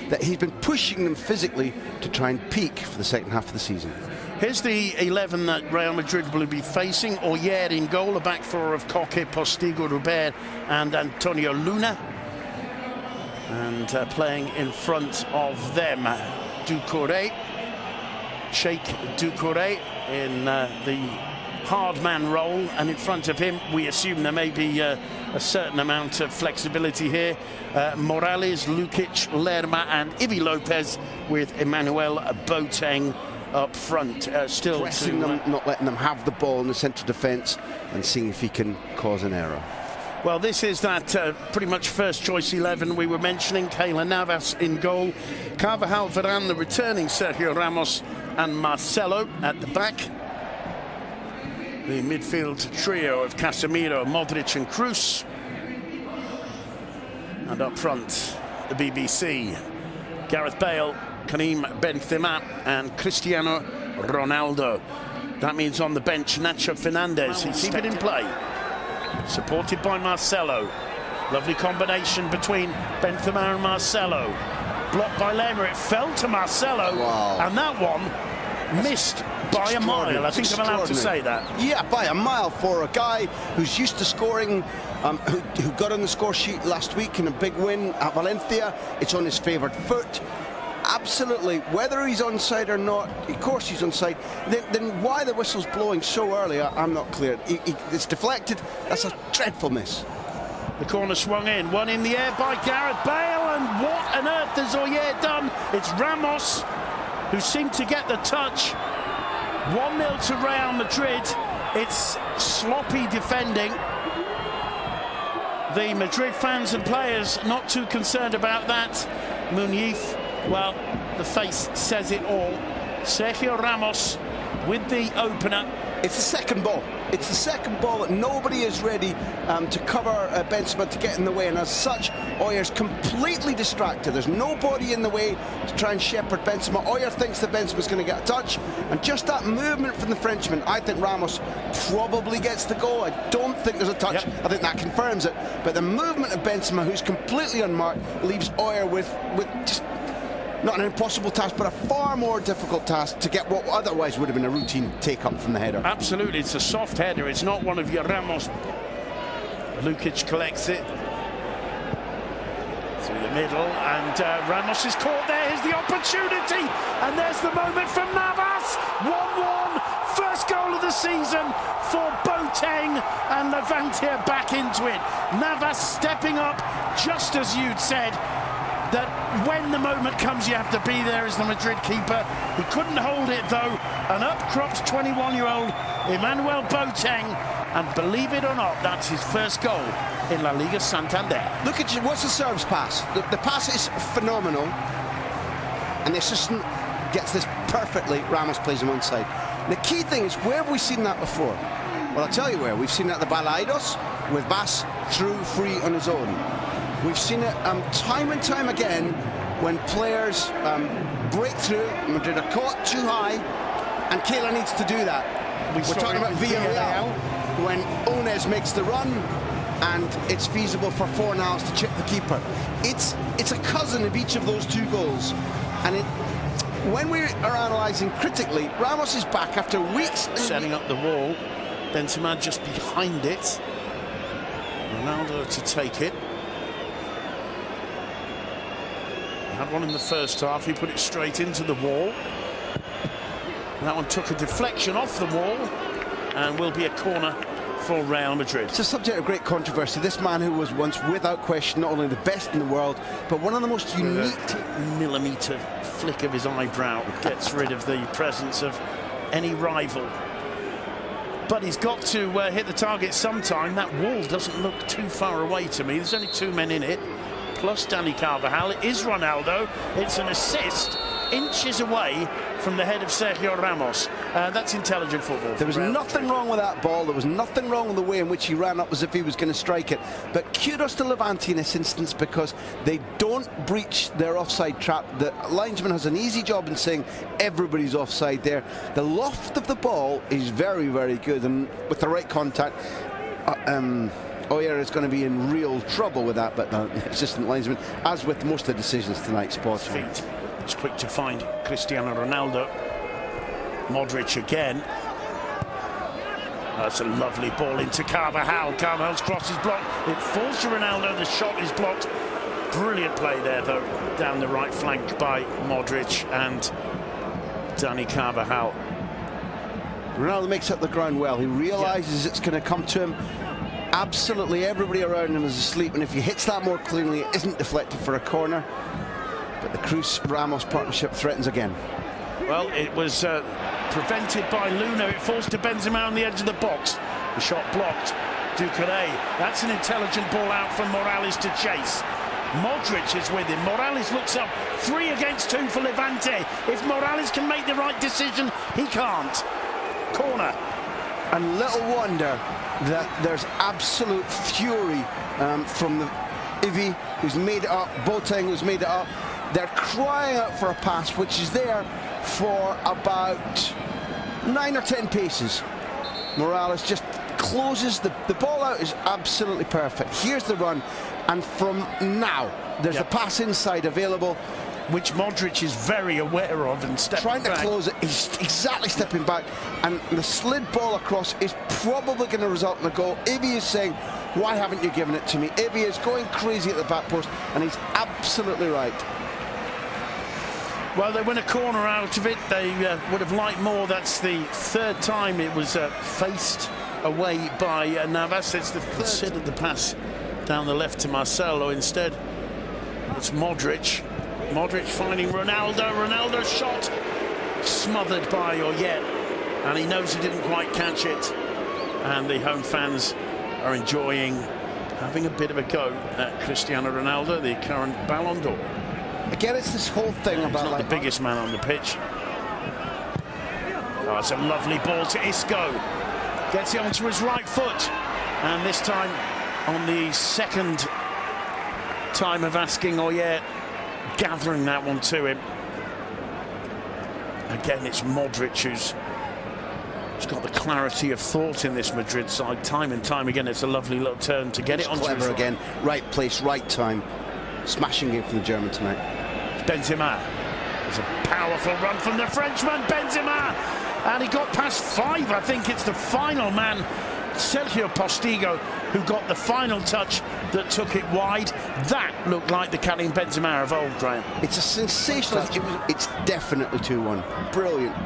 that he's been pushing them physically to try and peak for the second half of the season. Here's the 11 that Real Madrid will be facing. Oyer in goal, a back four of Koke, Postigo, Ruber and Antonio Luna. And playing in front of them, Doucouré, Sheikh Doucouré in the hard man role, and in front of him we assume there may be a certain amount of flexibility here. Morales, Lukic, Lerma and Ivi Lopez, with Emmanuel Boateng up front, still pressing them, not letting them have the ball in the central defence and seeing if he can cause an error. Well, this is that pretty much first choice 11 we were mentioning. Keylor Navas in goal, Carvajal, Varane, the returning Sergio Ramos and Marcelo at the back. The midfield trio of Casemiro, Modric and Kroos. And up front, the BBC, Gareth Bale, Karim Benzema and Cristiano Ronaldo. That means on the bench, Nacho Fernandez. He's keeping in play. Supported by Marcelo. Lovely combination between Benzema and Marcelo. Blocked by Lerma. It fell to Marcelo. Wow. And that one missed by a mile. I think I'm allowed to say that. Yeah, by a mile for a guy who's used to scoring, who got on the score sheet last week in a big win at Valencia. It's on his favoured foot. Absolutely, whether he's onside or not, of course he's onside. Then why the whistle's blowing so early, I'm not clear. It's deflected. That's a dreadful miss. The corner swung in, one in the air by Gareth Bale, and what on earth has Oyer done? It's Ramos who seemed to get the touch. 1-0 to Real Madrid. It's sloppy defending. The Madrid fans and players not too concerned about that. Muniz, well, the face says it all. Sergio Ramos with the opener. It's the second ball. It's the second ball that nobody is ready to cover Benzema to get in the way, and as such, Oyer's completely distracted. There's nobody in the way to try and shepherd Benzema. Oyer thinks that Benzema's going to get a touch, and just that movement from the Frenchman, I think Ramos probably gets the goal. I don't think there's a touch. Yep. I think that confirms it. But the movement of Benzema, who's completely unmarked, leaves Oyer with just not an impossible task, but a far more difficult task to get what otherwise would have been a routine take-up from the header. Absolutely, it's a soft header. It's not one of your Ramos. Lukic collects it through the middle, and Ramos is caught there. Here's the opportunity, and there's the moment from Navas. 1-1, first goal of the season for Boateng, and Levante are back into it. Navas stepping up, just as you'd said, that when the moment comes you have to be there as the Madrid keeper. He couldn't hold it though, and up crops 21-year-old Emmanuel Boateng, and believe it or not, that's his first goal in La Liga Santander. Look at you, what's the Serbs pass? The pass is phenomenal, and the assistant gets this perfectly. Ramos plays him onside. The key thing is, where have we seen that before? Well, I'll tell you where. We've seen it at the Balaidos with Bass through free on his own. We've seen it time and time again when players break through. Madrid are caught too high, and Keylor needs to do that. We're talking about Villarreal, when Ones makes the run, and it's feasible for Fornals to chip the keeper. It's a cousin of each of those two goals, and when we are analysing critically, Ramos is back after weeks. Setting up the wall, Benzema just behind it. Ronaldo to take it. Had one in the first half, he put it straight into the wall. That one took a deflection off the wall and will be a corner for Real Madrid. It's a subject of great controversy. This man who was once, without question, not only the best in the world, but one of the most unique... millimetre flick of his eyebrow gets rid of the presence of any rival. But he's got to hit the target sometime. That wall doesn't look too far away to me. There's only two men in it, plus Dani Carvajal. It is Ronaldo. It's an assist, inches away from the head of Sergio Ramos. That's intelligent football. There was nothing wrong with that ball. There was nothing wrong with the way in which he ran up as if he was going to strike it. But kudos to Levante in this instance, because they don't breach their offside trap. The linesman has an easy job in saying everybody's offside there. The loft of the ball is very, very good, and with the right contact, Oyer is going to be in real trouble with that, but the assistant linesman, as with most of the decisions tonight, spots feet. It's quick to find Cristiano Ronaldo. Modric again. That's a lovely ball into Carvajal. Carvajal's cross is blocked. It falls to Ronaldo. The shot is blocked. Brilliant play there, though, down the right flank by Modric and Dani Carvajal. Ronaldo makes up the ground well. He realises it's going to come to him. Absolutely everybody around him is asleep, and if he hits that more cleanly, it isn't deflected for a corner. But the Cruz-Ramos partnership threatens again. Well, it was prevented by Luna. It falls to Benzema on the edge of the box. The shot blocked. Ducouré. That's an intelligent ball out from Morales to chase. Modric is with him. Morales looks up. 3 against 2 for Levante. If Morales can make the right decision, he can't. Corner. And little wonder that there's absolute fury from the Ivy, who's made it up, Boateng, who's made it up. They're crying out for a pass, which is there for about 9 or 10 paces. Morales just closes the ball out, is absolutely perfect. Here's the run, and from now there's a pass inside available, which Modric is very aware of and trying to close it. He's exactly stepping back, and the slid ball across is probably going to result in a goal. Ivy is saying, why haven't you given it to me? Ivy is going crazy at the back post, and he's absolutely right. Well, they win a corner out of it. They would have liked more. That's the 3rd time it was faced away by Navas. It's the 3rd. Considered the pass down the left to Marcelo. Instead, it's Modric. Modric finding Ronaldo. Ronaldo's shot smothered by Oyer, and he knows he didn't quite catch it. And the home fans are enjoying having a bit of a go at Cristiano Ronaldo, the current Ballon d'Or. Again, it's this whole thing about not the biggest man on the pitch. Oh, it's a lovely ball to Isco. Gets it onto his right foot, and this time on the 2nd time of asking Oyer, gathering that one to him. Again, it's Modric who's got the clarity of thought in this Madrid side. Time and time again, it's a lovely little turn to get it onto his right. Again, right place, right time. Smashing game from the German tonight. Benzema. It's a powerful run from the Frenchman, Benzema. And he got past 5. I think it's the final man, Sergio Postigo, who got the final touch that took it wide. That looked like the Karim Benzema of old, Graham. It's a sensational. It's definitely 2-1. Brilliant.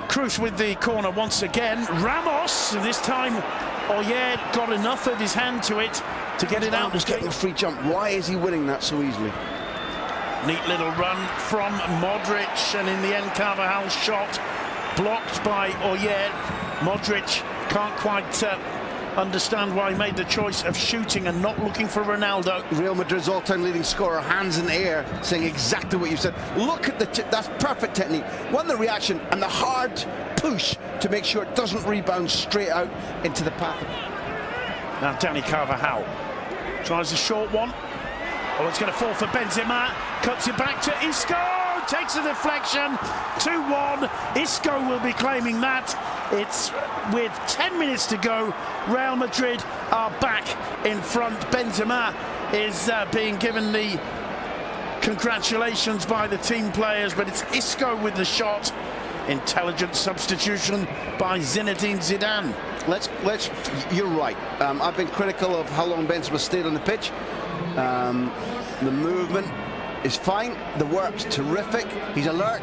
Cruz with the corner once again. Ramos, and this time Oyer got enough of his hand to it to get it out. He's getting a free jump. Why is he winning that so easily? Neat little run from Modric, and in the end Carvajal's shot blocked by Oyer. Modric can't quite understand why he made the choice of shooting and not looking for Ronaldo. Real Madrid's all-time leading scorer, hands in the air, saying exactly what you said. Look at that's perfect technique. One, the reaction, and the hard push to make sure it doesn't rebound straight out into the path. Now Dani Carvajal tries a short one. Oh, it's going to fall for Benzema. Cuts it back to Isco. Takes a deflection. 2-1. Isco will be claiming that. It's with 10 minutes to go. Real Madrid are back in front. Benzema is being given the congratulations by the team players, but it's Isco with the shot. Intelligent substitution by Zinedine Zidane. You're right. I've been critical of how long Benzema stayed on the pitch. The movement is fine. The work's terrific. He's alert.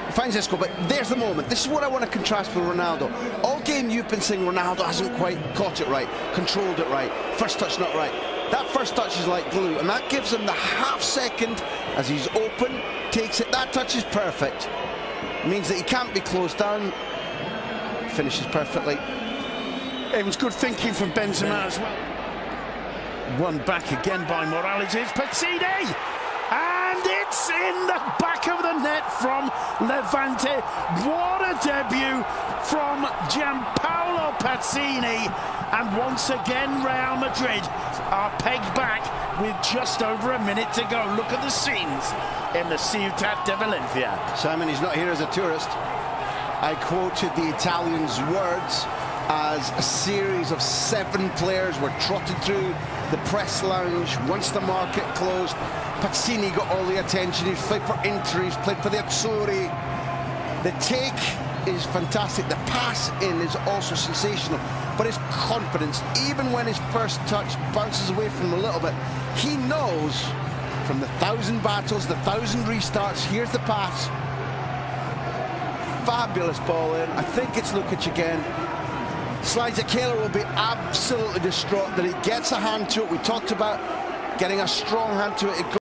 He finds Isco, but there's the moment. This is what I want to contrast with Ronaldo. All game you've been saying Ronaldo hasn't quite caught it right, controlled it right, first touch not right. That first touch is like glue, and that gives him the half second as he's open, takes it. That touch is perfect. It means that he can't be closed down. Finishes perfectly. It was good thinking from Benzema as well. One back again by Morales. It's Pazzini, and it's in the back of the net from Levante. What a debut from Gianpaolo Pazzini, and once again Real Madrid are pegged back with just over a minute to go. Look at the scenes in the Ciutat de Valencia. Simon, he's not here as a tourist. I quoted the Italian's words as a series of 7 players were trotted through the press lounge once the market closed. Pazzini got all the attention. He's played for Inter, he's played for the Azzurri. The take is fantastic. The pass in is also sensational. But his confidence, even when his first touch bounces away from him a little bit, he knows from the 1,000 battles, the 1,000 restarts, here's the pass. Fabulous ball in. I think it's Lukic again. Slides it. Kehler will be absolutely distraught that he gets a hand to it. We talked about getting a strong hand to it.